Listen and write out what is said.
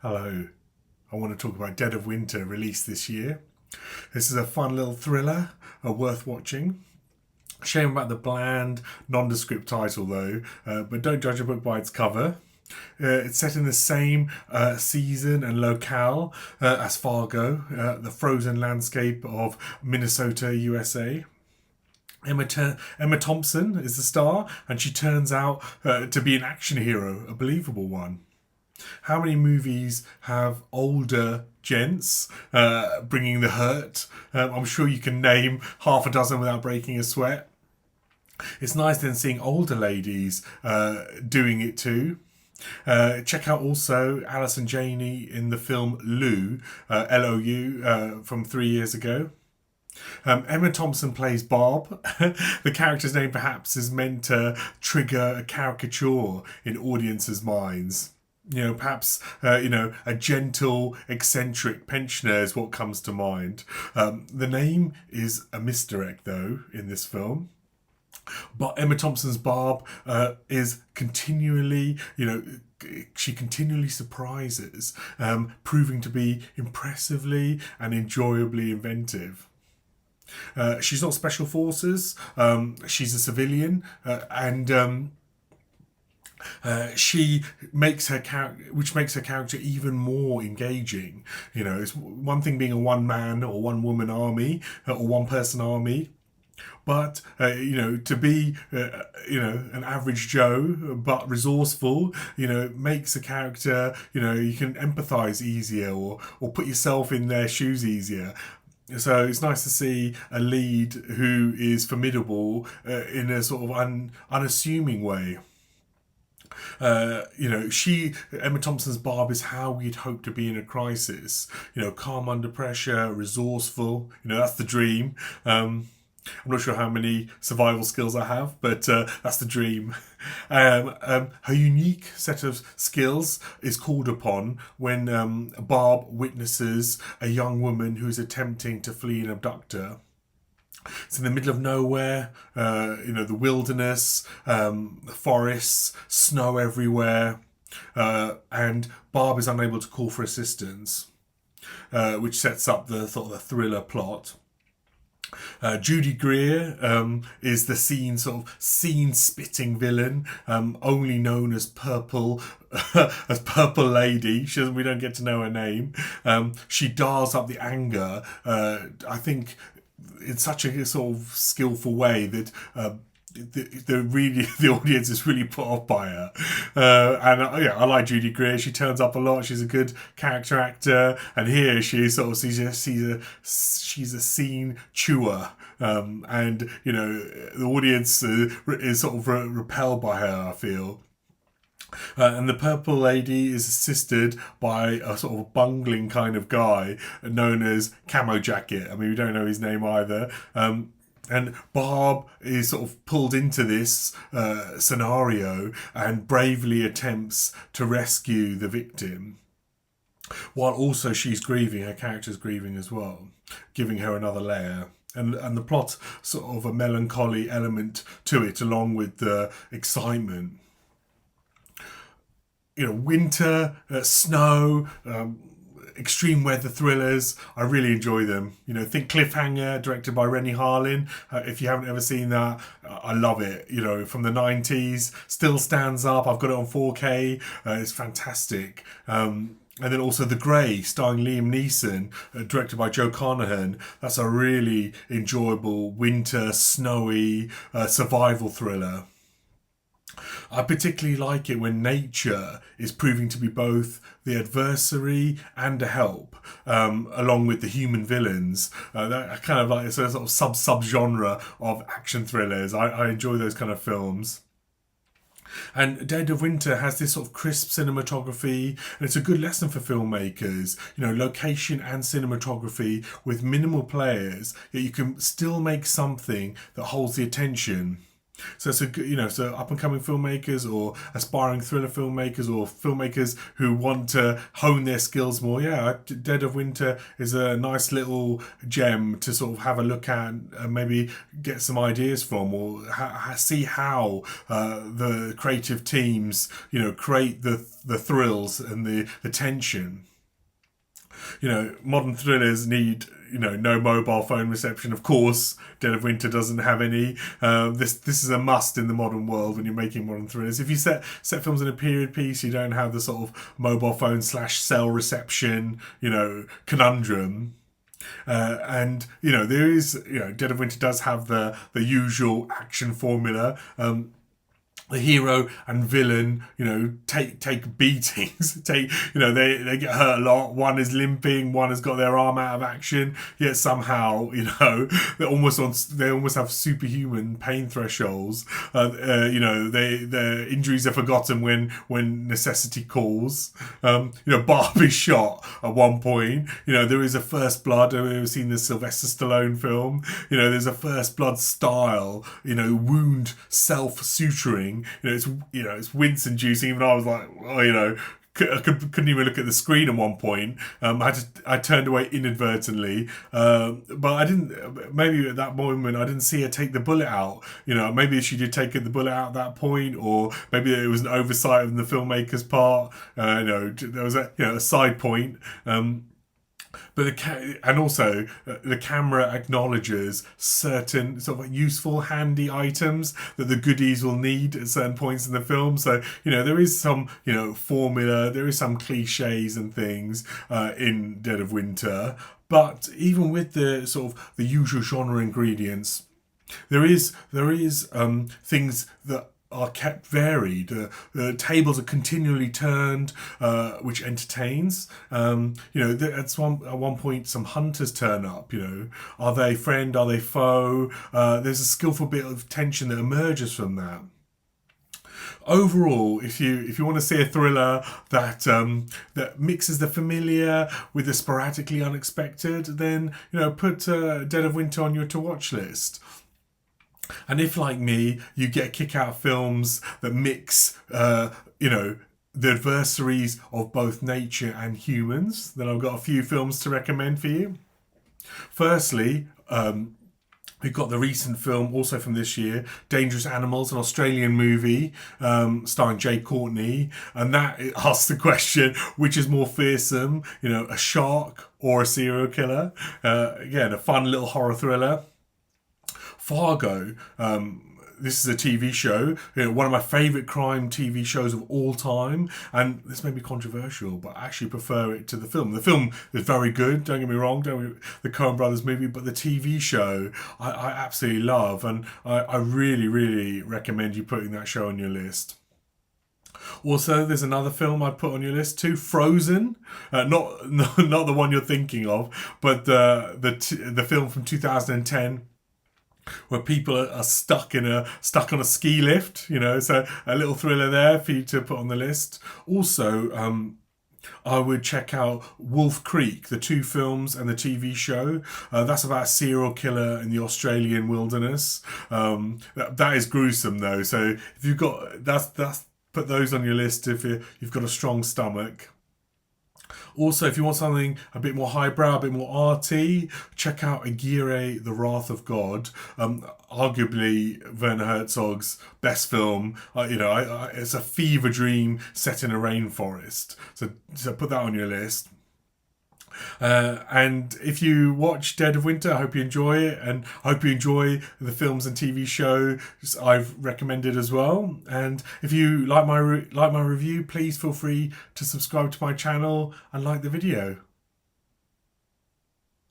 Hello. I want to talk about Dead of Winter, released this year. This is a fun little thriller, worth watching. Shame about the bland, nondescript title though, but don't judge a book by its cover. It's set in the same season and locale as Fargo, the frozen landscape of Minnesota, USA. Emma Thompson is the star, and she turns out to be an action hero, a believable one. How many movies have older gents bringing the hurt? I'm sure you can name half a dozen without breaking a sweat. It's nice then seeing older ladies doing it too. Check out also Alice and Janney in the film Lou, Lou, from 3 years ago. Emma Thompson plays Barb. The character's name perhaps is meant to trigger a caricature in audiences' minds. Perhaps a gentle, eccentric pensioner is what comes to mind. The name is a misdirect, though, in this film. But Emma Thompson's Barb is continually, she continually surprises, proving to be impressively and enjoyably inventive. She's not special forces. She's a civilian, and she makes her which makes her character even more engaging. It's one thing being a one man or one woman army or one person army. But to be an average Joe but resourceful, makes a character you can empathise easier or put yourself in their shoes easier. So it's nice to see a lead who is formidable in a sort of unassuming way. Emma Thompson's Barb is how we'd hope to be in a crisis. Calm under pressure, resourceful. That's the dream. I'm not sure how many survival skills I have, but that's the dream. Her unique set of skills is called upon when Barb witnesses a young woman who is attempting to flee an abductor. It's in the middle of nowhere, the wilderness, the forests, snow everywhere, and Barb is unable to call for assistance, which sets up the sort of the thriller plot. Judy Greer is the scene spitting villain, only known as Purple as Purple Lady. We don't get to know her name. She dials up the anger. I think in such a sort of skillful way that the audience is really put off by her, and I like Judy Greer. She turns up a lot. She's a good character actor, and here she sort of she's a scene chewer, and the audience is sort of repelled by her, I feel. And the Purple Lady is assisted by a sort of bungling kind of guy known as Camo Jacket. I mean, we don't know his name either. And Barb is sort of pulled into this scenario and bravely attempts to rescue the victim. While also she's grieving, her character's grieving as well, giving her another layer. And the plot sort of a melancholy element to it, along with the excitement. Winter, snow, extreme weather thrillers. I really enjoy them. Think Cliffhanger, directed by Rennie Harlin. If you haven't ever seen that, I love it. From the 90s, still stands up. I've got it on 4K. It's fantastic. And then also The Grey, starring Liam Neeson, directed by Joe Carnahan. That's a really enjoyable winter, snowy survival thriller. I particularly like it when nature is proving to be both the adversary and a help, along with the human villains. That kind of like it's a sort of sub genre of action thrillers. I enjoy those kind of films. And Dead of Winter has this sort of crisp cinematography, and it's a good lesson for filmmakers. Location and cinematography with minimal players, yet you can still make something that holds the attention. So it's a good, so up and coming filmmakers or aspiring thriller filmmakers or filmmakers who want to hone their skills more. Yeah, Dead of Winter is a nice little gem to sort of have a look at and maybe get some ideas from, or see how the creative teams, create the thrills and the tension. Modern thrillers need, no mobile phone reception. Of course, Dead of Winter doesn't have any. This is a must in the modern world when you're making modern thrillers. If you set films in a period piece, you don't have the sort of mobile phone / cell reception, conundrum. And there is, Dead of Winter does have the usual action formula. The hero and villain, take beatings. They get hurt a lot. One is limping, one has got their arm out of action. Yet somehow, they almost have superhuman pain thresholds. Their injuries are forgotten when necessity calls. Barb is shot at one point. There is a First Blood. I've ever seen the Sylvester Stallone film. There's a First Blood style. Wound self suturing. It's wince inducing. Even I was like, couldn't even look at the screen at one point. I turned away inadvertently, but I didn't. Maybe at that moment I didn't see her take the bullet out. Maybe she did take the bullet out at that point, or maybe it was an oversight on the filmmaker's part. There was a side point. But the camera acknowledges certain sort of useful, handy items that the goodies will need at certain points in the film. So there is some formula, there is some cliches and things in Dead of Winter. But even with the sort of the usual genre ingredients, there is things that are kept varied. The tables are continually turned, which entertains. At one point, some hunters turn up. Are they friend? Are they foe? There's a skillful bit of tension that emerges from that. Overall, if you want to see a thriller that mixes the familiar with the sporadically unexpected, then put Dead of Winter on your to watch list. And if, like me, you get a kick out of films that mix, the adversaries of both nature and humans, then I've got a few films to recommend for you. Firstly, we've got the recent film, also from this year, Dangerous Animals, an Australian movie starring Jay Courtney. And that asks the question, which is more fearsome, a shark or a serial killer? Again, a fun little horror thriller. Fargo, this is a TV show, one of my favourite crime TV shows of all time, and this may be controversial, but I actually prefer it to the film. The film is very good, don't get me wrong, the Coen Brothers movie, but the TV show I absolutely love, and I really, really recommend you putting that show on your list. Also, there's another film I'd put on your list too, Frozen. Not the one you're thinking of, but the film from 2010. Where people are stuck on a ski lift, so a little thriller there for you to put on the list. Also, I would check out Wolf Creek, the 2 films and the TV show. That's about a serial killer in the Australian wilderness. That is gruesome though. So if you've got put those on your list if you've got a strong stomach. Also, if you want something a bit more highbrow, a bit more arty, check out Aguirre, The Wrath of God. Arguably Werner Herzog's best film. It's a fever dream set in a rainforest. So put that on your list. And if you watch Dead of Winter, I hope you enjoy it, and I hope you enjoy the films and TV shows I've recommended as well. And if you like my review, please feel free to subscribe to my channel and like the video.